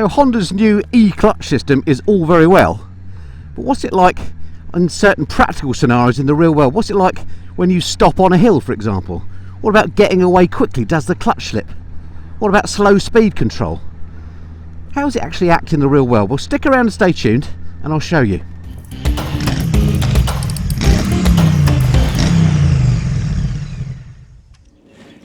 So Honda's new e-clutch system is all very well, but what's it like in certain practical scenarios in the real world? What's it like when you stop on a hill, for example? What about getting away quickly? Does the clutch slip? What about slow speed control? How does it actually act in the real world? Well, stick around and stay tuned and I'll show you.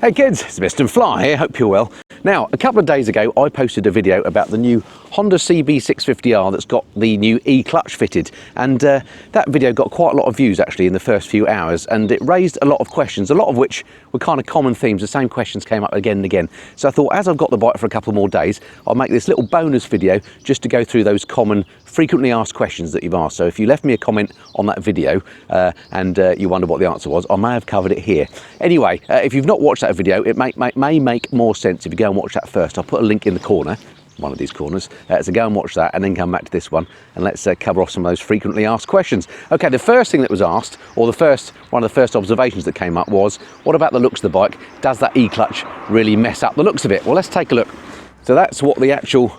Hey kids, it's Mr. Fly here, hope you're well. Now, a couple of days ago I posted a video about the new Honda CB650R that's got the new e-clutch fitted, and that video got quite a lot of views actually in the first few hours, and it raised a lot of questions, a lot of which were kind of common themes. The same questions came up again and again. So I thought, as I've got the bike for a couple more days, I'll make this little bonus video just to go through those common frequently asked questions that you've asked. So if you left me a comment on that video and you wonder what the answer was, I may have covered it here. Anyway, if you've not watched that video, it may make more sense if you go and watch that first. I'll put a link in the corner, one of these corners, so go and watch that and then come back to this one, and let's cover off some of those frequently asked questions. Okay, the first thing that was asked, or one of the first observations that came up was, what about the looks of the bike? Does that e-clutch really mess up the looks of it? Well, let's take a look. So that's what the actual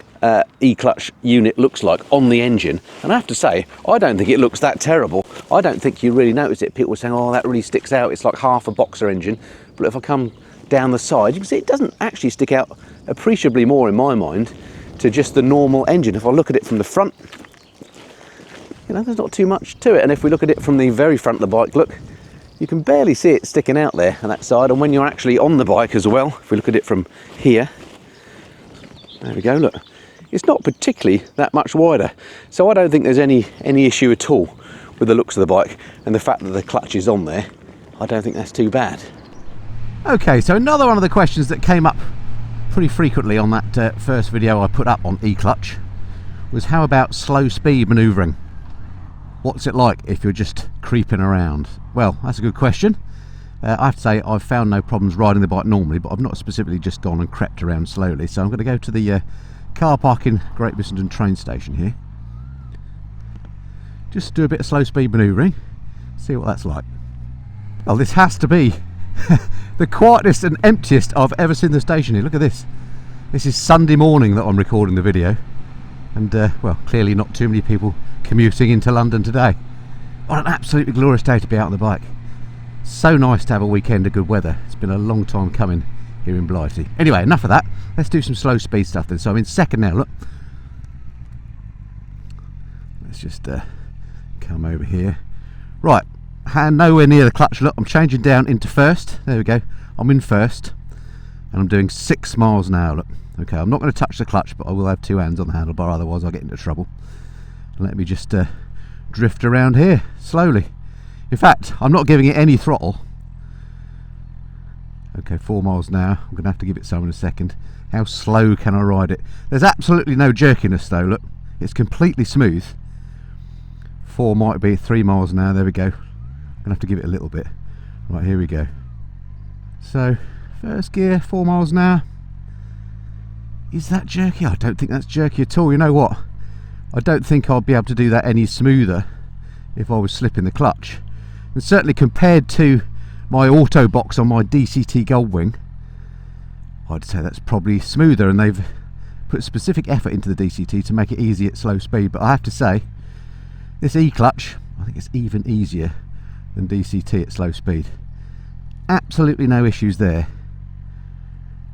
e-clutch unit looks like on the engine, and I have to say, I don't think it looks that terrible. I don't think you really notice it. People were saying, oh, that really sticks out, it's like half a boxer engine. But if I come down the side, you can see it doesn't actually stick out appreciably more in my mind to just the normal engine. If I look at it from the front, you know, there's not too much to it. And if we look at it from the very front of the bike, look, you can barely see it sticking out there on that side. And when you're actually on the bike as well, if we look at it from here, there we go, look, it's not particularly that much wider. So I don't think there's any issue at all with the looks of the bike, and the fact that the clutch is on there, I don't think that's too bad. Okay, so another one of the questions that came up pretty frequently on that first video I put up on e-clutch was, how about slow speed manoeuvring? What's it like if you're just creeping around? Well, that's a good question. I have to say, I've found no problems riding the bike normally, but I've not specifically just gone and crept around slowly. So I'm going to go to the car park in Great Bissington train station here, just do a bit of slow speed manoeuvring, see what that's like. Well, this has to be the quietest and emptiest I've ever seen the station here. Look at this. This is Sunday morning that I'm recording the video, and well, clearly not too many people commuting into London today. What an absolutely glorious day to be out on the bike. So nice to have a weekend of good weather. It's been a long time coming here in Blighty. Anyway, enough of that. Let's do some slow speed stuff then. So I'm in second now, look. Let's just come over here. Right, hand nowhere near the clutch, look, I'm changing down into first. There we go, I'm in first, and I'm doing 6 miles an hour, look. Okay, I'm not going to touch the clutch, but I will have 2 hands on the handlebar, otherwise I'll get into trouble. And let me just drift around here, slowly. In fact, I'm not giving it any throttle. Okay, 4 miles an hour, I'm going to have to give it some in a second. How slow can I ride it? There's absolutely no jerkiness though, look. It's completely smooth. 4 might be 3 miles an hour, there we go. I'm going to have to give it a little bit. Right, here we go. So, first gear, 4 miles an hour. Is that jerky? I don't think that's jerky at all. You know what? I don't think I'd be able to do that any smoother if I was slipping the clutch. And certainly compared to my auto box on my DCT Goldwing, I'd say that's probably smoother, and they've put specific effort into the DCT to make it easy at slow speed. But I have to say, this e-clutch, I think it's even easier than DCT at slow speed. Absolutely no issues there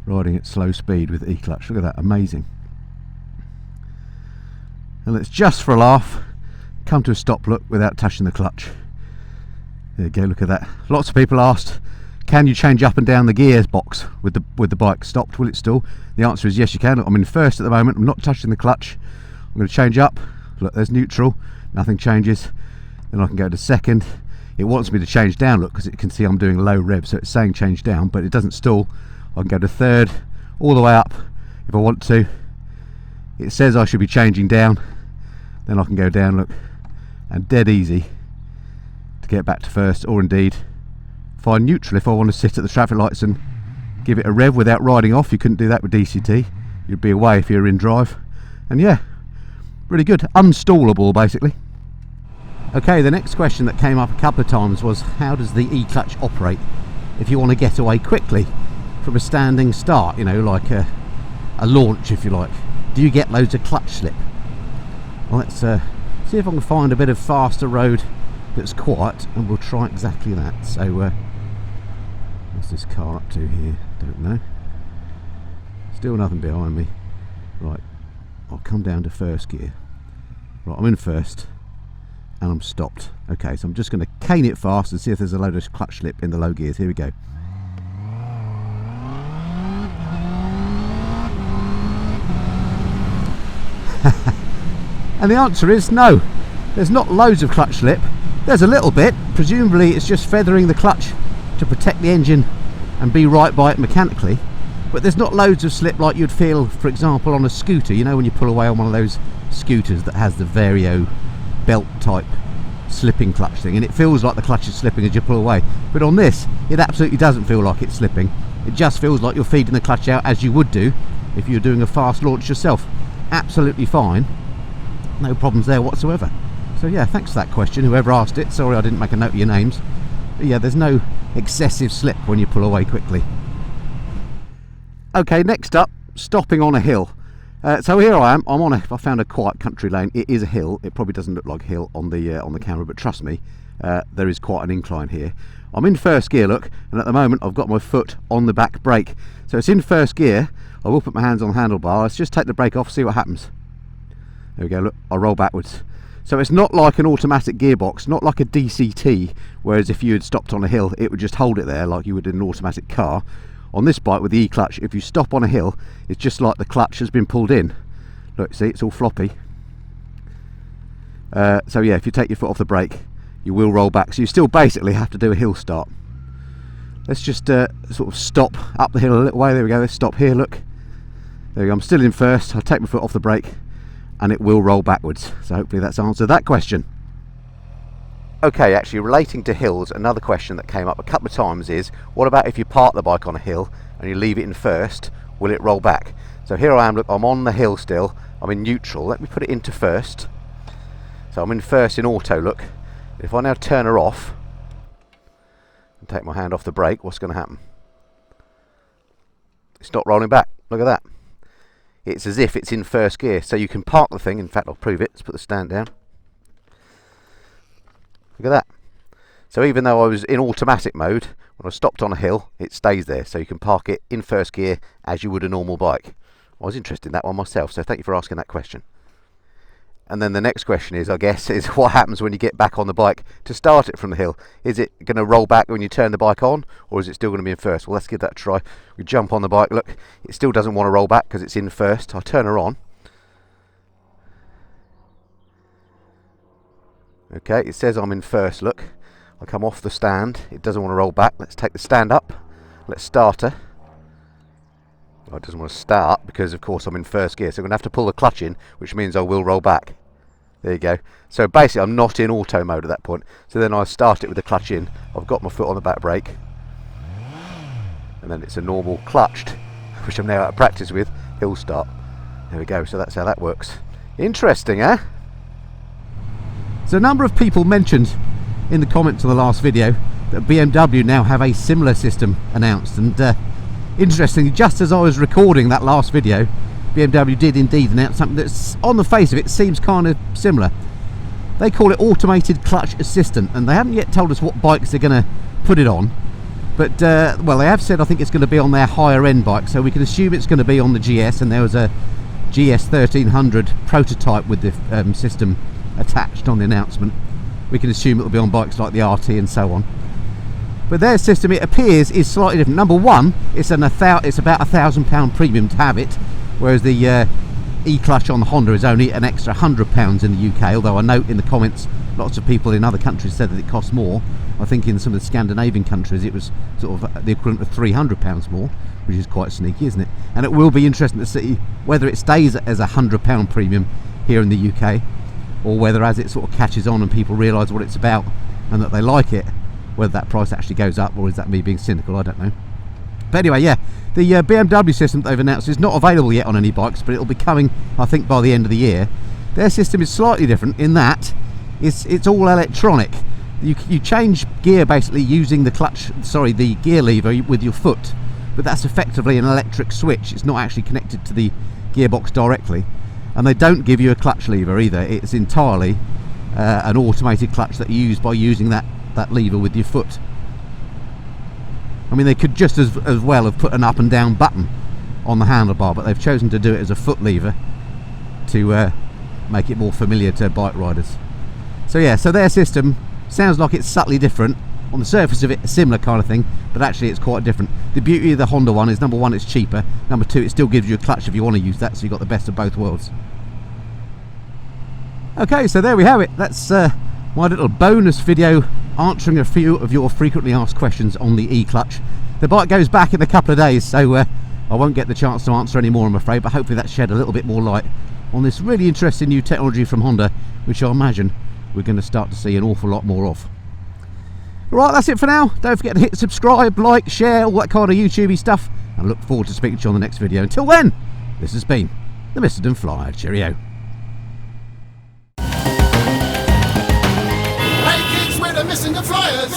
riding at slow speed with e-clutch. Look at that, amazing. And let's just for a laugh come to a stop, look, without touching the clutch. There you go, look at that. Lots of people asked, can you change up and down the gears box with the bike stopped? Will it still? The answer is yes, you can. Look, I'm in first at the moment, I'm not touching the clutch. I'm going to change up. Look, there's neutral, nothing changes. Then I can go to second. It wants me to change down, look, because it can see I'm doing low rev, so it's saying change down, but it doesn't stall. I can go to third, all the way up if I want to. It says I should be changing down, then I can go down, look, and dead easy to get back to first, or indeed find neutral if I want to sit at the traffic lights and give it a rev without riding off. You couldn't do that with DCT, you'd be away if you're in drive. And yeah, really good, unstallable basically. Okay, the next question that came up a couple of times was, how does the e-clutch operate if you want to get away quickly from a standing start, you know, like a launch if you like. do you get loads of clutch slip? Well, let's see if I can find a bit of faster road that's quiet, and we'll try exactly that. So what's this car up to here? Don't know. Still nothing behind me. Right, I'll come down to first gear. Right, I'm in first and I'm stopped. Okay, so I'm just going to cane it fast and see if there's a load of clutch slip in the low gears. Here we go. And the answer is no. There's not loads of clutch slip. There's a little bit. Presumably it's just feathering the clutch to protect the engine and be right by it mechanically. But there's not loads of slip like you'd feel, for example, on a scooter. You know, when you pull away on one of those scooters that has the Vario belt type slipping clutch thing, and it feels like the clutch is slipping as you pull away. But on this, it absolutely doesn't feel like it's slipping. It just feels like you're feeding the clutch out as you would do if you were doing a fast launch yourself. Absolutely fine. No problems there whatsoever. So yeah, thanks for that question, whoever asked it. Sorry I didn't make a note of your names. But yeah, there's no excessive slip when you pull away quickly. Okay, next up, stopping on a hill. So here I am. I found a quiet country lane. It is a hill. It probably doesn't look like a hill on the camera, but trust me, there is quite an incline here. I'm in first gear, look, and at the moment I've got my foot on the back brake. So it's in first gear. I will put my hands on the handlebar. Let's just take the brake off, see what happens. There we go, look, I roll backwards. So it's not like an automatic gearbox, not like a DCT, whereas if you had stopped on a hill, it would just hold it there like you would in an automatic car. On this bike with the E-clutch, if you stop on a hill, it's just like the clutch has been pulled in. Look, see, it's all floppy. So yeah, if you take your foot off the brake, you will roll back. So you still basically have to do a hill start. Let's just sort of stop up the hill a little way. There we go, let's stop here, look. There we go, I'm still in first. I'll take my foot off the brake and it will roll backwards. So hopefully that's answered that question. Okay, actually relating to hills, another question that came up a couple of times is, what about if you park the bike on a hill and you leave it in first, will it roll back? So here I am, look, I'm on the hill still, I'm in neutral, let me put it into first. So I'm in first in auto, look. If I now turn her off and take my hand off the brake, what's going to happen? It's not rolling back, look at that. It's as if it's in first gear, so you can park the thing. In fact, I'll prove it. Let's put the stand down. Look at that. So even though I was in automatic mode, when I stopped on a hill, it stays there. So you can park it in first gear as you would a normal bike. I was interested in that one myself, so thank you for asking that question. And then the next question is, I guess, is what happens when you get back on the bike to start it from the hill? Is it going to roll back when you turn the bike on, or is it still going to be in first? Well, let's give that a try. We jump on the bike, look, it still doesn't want to roll back because it's in first. I turn her on. Okay, it says I'm in first, look. I come off the stand, it doesn't want to roll back. Let's take the stand up, let's start her. Well, it doesn't want to start because of course I'm in first gear, so I'm going to have to pull the clutch in, which means I will roll back. There you go. So basically I'm not in auto mode at that point. So then I start it with the clutch in. I've got my foot on the back brake. And then it's a normal clutched, which I'm now out of practice with, hill start. There we go, so that's how that works. Interesting, eh? So a number of people mentioned in the comments of the last video that BMW now have a similar system announced. And interestingly, just as I was recording that last video, BMW did indeed announce something that's, on the face of it, seems kind of similar. They call it Automated Clutch Assistant, and they haven't yet told us what bikes they're going to put it on. But, well, they have said I think it's going to be on their higher end bike, so we can assume it's going to be on the GS, and there was a GS1300 prototype with the system attached on the announcement. We can assume it will be on bikes like the RT and so on. But their system, it appears, is slightly different. Number one, it's about £1,000 premium to have it, whereas the E-clutch on the Honda is only an extra £100 in the UK, although I note in the comments lots of people in other countries said that it costs more. I think in some of the Scandinavian countries it was sort of the equivalent of £300 more, which is quite sneaky, isn't it? And it will be interesting to see whether it stays as a £100 premium here in the UK, or whether as it sort of catches on and people realise what it's about and that they like it, whether that price actually goes up, or is that me being cynical, I don't know. But anyway, yeah, the BMW system that they've announced is not available yet on any bikes, but it'll be coming, I think, by the end of the year. Their system is slightly different in that it's all electronic. You change gear basically using the gear lever with your foot, but that's effectively an electric switch. It's not actually connected to the gearbox directly, and they don't give you a clutch lever either. It's entirely an automated clutch that you use by using that lever with your foot. I mean, they could just as well have put an up and down button on the handlebar, but they've chosen to do it as a foot lever to make it more familiar to bike riders. So yeah, so their system sounds like it's subtly different. On the surface of it, a similar kind of thing, but actually it's quite different. The beauty of the Honda one is, number one, it's cheaper. Number two, it still gives you a clutch if you want to use that, so you've got the best of both worlds. Okay, so there we have it. That's my little bonus video answering a few of your frequently asked questions on the e-clutch. The bike goes back in a couple of days, so I won't get the chance to answer any more, I'm afraid, but hopefully that shed a little bit more light on this really interesting new technology from Honda, which I imagine we're going to start to see an awful lot more of. Right, that's it for now. Don't forget to hit subscribe, like, share, all that kind of YouTubey stuff, and I look forward to speaking to you on the next video. Until then, this has been the Mr. Flyer. Cheerio. Hey kids, we're the Mr. Flyers.